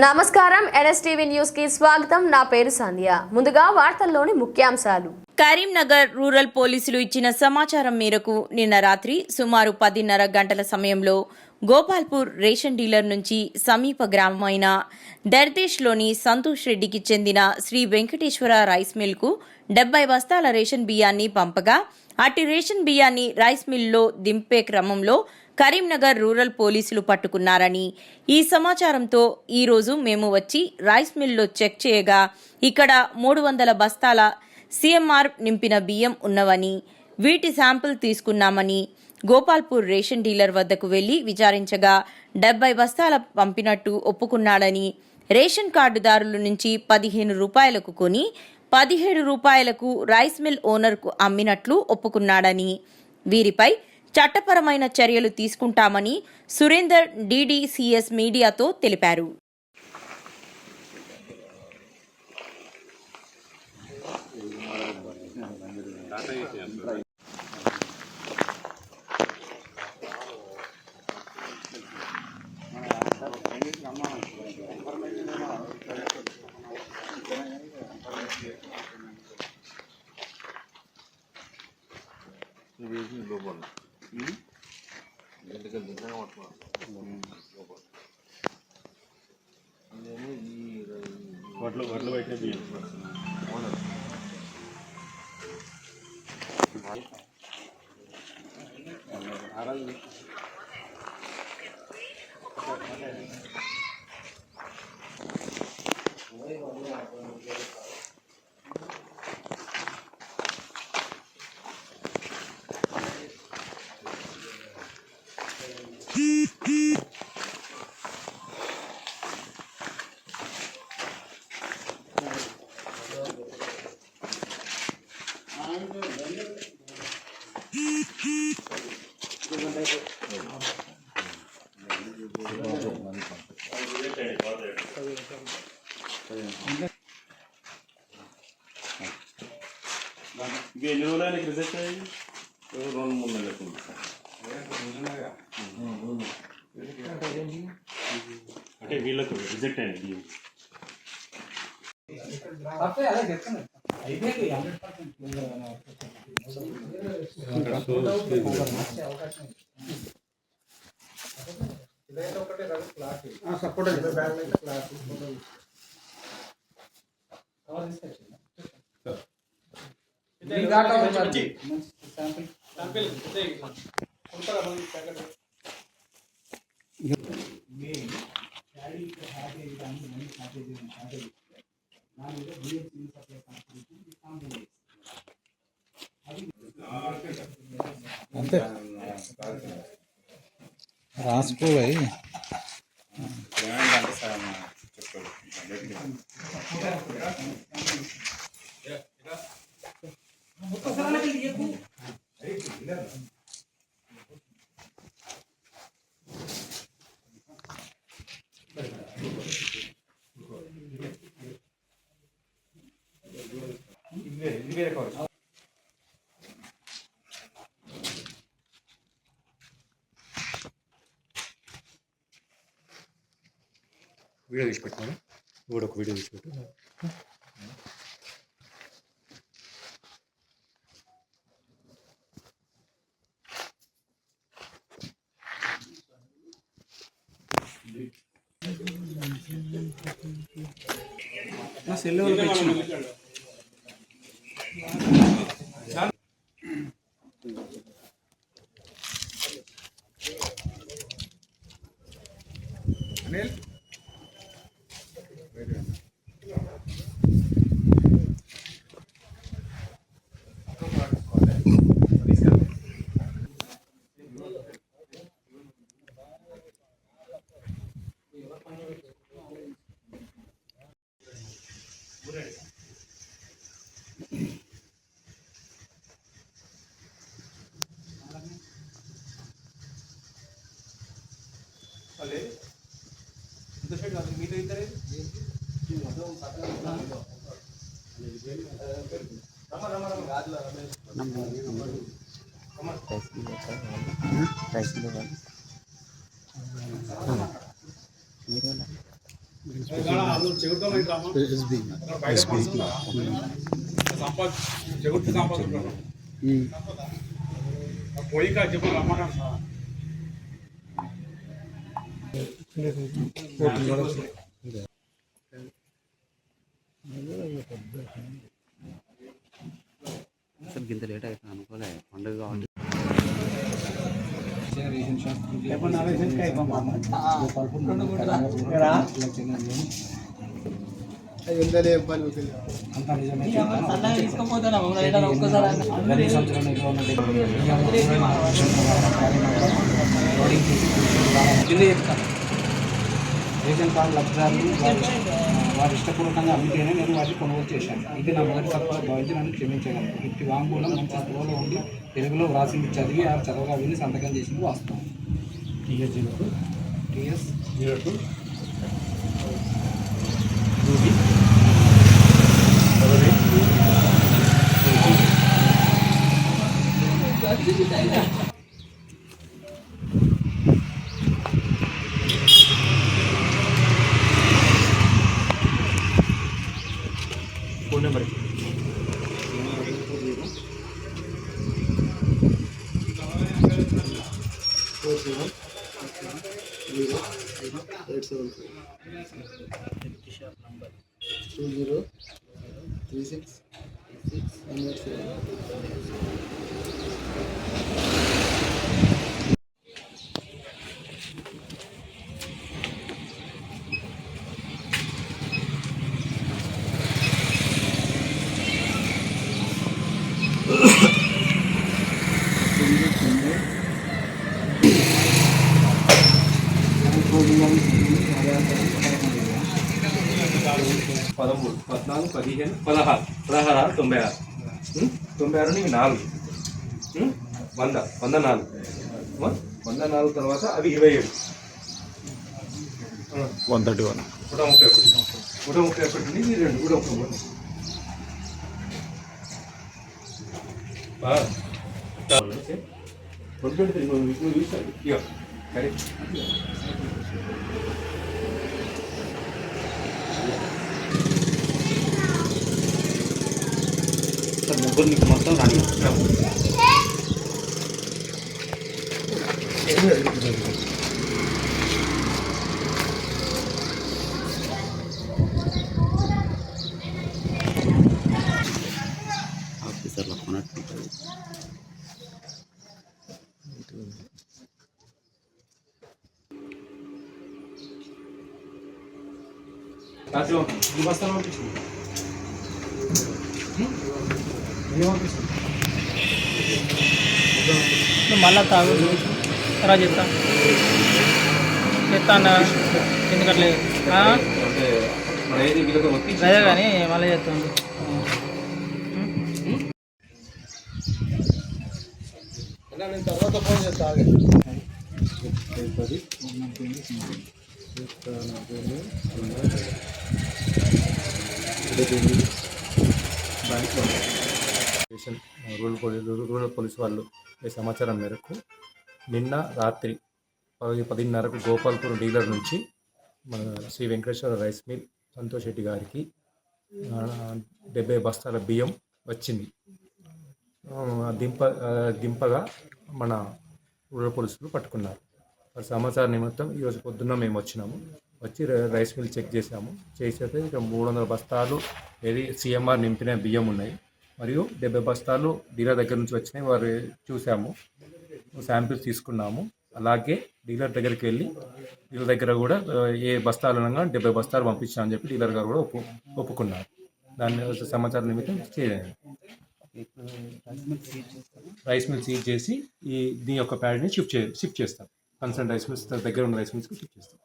నమస్కారం NSTV news కి స్వాగతం. నా పేరు సంధ్య. ముందుగా వార్తల్లోని ముఖ్యాంశాలు. కరీంనగర్ రూరల్ పోలీసులు ఇచ్చిన సమాచారం మేరకు నిన్న రాత్రి సుమారు 10:30 గంటల సమయంలో గోపాల్పూర్ రేషన్ డీలర్ నుంచి సమీప గ్రామమైన దర్దేశ్లోని సంతోష్ రెడ్డికి చెందిన శ్రీ వెంకటేశ్వర రైస్ మిల్కు 70 బస్తాల రేషన్ బియ్యాన్ని పంపగా అట్టి రేషన్ బియ్యాన్ని రైస్ మిల్లో దింపే క్రమంలో కరీంనగర్ రూరల్ పోలీసులు పట్టుకున్నారని, ఈ సమాచారంతో ఈరోజు మేము వచ్చి రైస్ మిల్లో చెక్ చేయగా ఇక్కడ 300 బస్తాల సిఎంఆర్ నింపిన బియ్యం ఉన్నవని, వీటి శాంపిల్ తీసుకున్నామని, గోపాల్పూర్ రేషన్ డీలర్ వద్దకు వెళ్లి విచారించగా 70 బస్తాల పంపినట్టు ఒప్పుకున్నాడని, రేషన్ కార్డుదారుల నుంచి 15 రూపాయలకు కొని 17 రూపాయలకు రైస్ మిల్ ఓనర్కు అమ్మినట్లు ఒప్పుకున్నాడని, వీరిపై చట్టపరమైన చర్యలు తీసుకుంటామని సురేందర్ డీడీసీఎస్ మీడియాతో తెలిపారు. వడ్లు బయట బియ్యం ఎన్ని రోజులు రిజెక్ట్ అయ్యి 2-3 నెలలకు అంటే వీళ్ళకు రిజెక్ట్ అయింది. అంతే రాసుకోవాలి. వీడియో తీసి పెట్టినా కూడా ఒక వీడియో తీసి పెట్టు. సెల్ అనిల్ మీతో ఇద్దరే పోయి చెప్పి రమ్మన్నాను సార్. అసలు ఇంత లేట్ అవుతుంది అనుకోలే పండుగ కాబట్టి రేషన్ కార్డు లబ్ధిదారులు వారి ఇష్టపూర్వకంగా అమ్మితేనే నేను వాటిని కొనుగోలు చేశాను. ఇది నా మొదటి తప్ప భావించి నన్ను క్షమించగలను. ఇట్టి వాంగ్మూలం మంచి స్పృహలో ఉండి తెలుగులో వ్రాసింది చదివి ఆ చదవగా విని సంతకం చేసింది వాస్తవం. TS 02 ఫోన్ నెంబర్ పదమూడు 14 15 16 16 96 96 నీకు 4 100 104 104 తర్వాత అవి 27 131 131 నీకు 2 కూడా 1 కరెక్ట్. సార్ ముగ్గురు నీకు మొత్తం రాని ఆఫీసర్లో కొనట్టు ఈ బస్తాలు పంపించింది మళ్ళా తాగు తర్వాత చెప్తా చెప్తాను ఎందుకట్లేదు అంటే మన ఏది వీళ్ళతో అదే కానీ మళ్ళీ చెప్తాను నేను తర్వాత ఫోన్ చేస్తా. రూరల్ పోలీస్ వాళ్ళు ఈ సమాచారం మేరకు నిన్న రాత్రి 10:30కు గోపాల్పూర్ డీలర్ నుంచి మన శ్రీ వెంకటేశ్వర రైస్ మిల్ సంతోష్ రెడ్డి గారికి 70 బస్తాల బియ్యం వచ్చింది. దింపగా మన రూరల్ పోలీసులు పట్టుకున్నారు. సమాచార నిమిత్తం ఈరోజు పొద్దున్న మేము వచ్చి రైస్ మిల్ చెక్ చేసాము. చేసేస్తే ఇక్కడ 300 బస్తాలు CMR నింపిన బియ్యం ఉన్నాయి, మరియు 70 బస్తాలు డీలర్ దగ్గర నుంచి వచ్చినాయి. వారు చూసాము, శాంపిల్స్ తీసుకున్నాము. అలాగే డీలర్ దగ్గరికి వెళ్ళి డీలర్ దగ్గర కూడా ఏ బస్తాలు అనగా 70 బస్తాలు పంపించామని చెప్పి డీలర్ గారు కూడా ఒప్పుకున్నారు. దాన్ని సమాచార నిమిత్తం చేయాలి. రైస్ మిల్ సీజ్ చేసి దీని యొక్క ప్యాడ్ని షిఫ్ట్ చేస్తాం. కన్సర్న్ రైస్ మిల్స్ దగ్గర ఉన్న రైస్ మిల్స్కి షిఫ్ట్ చేస్తాం.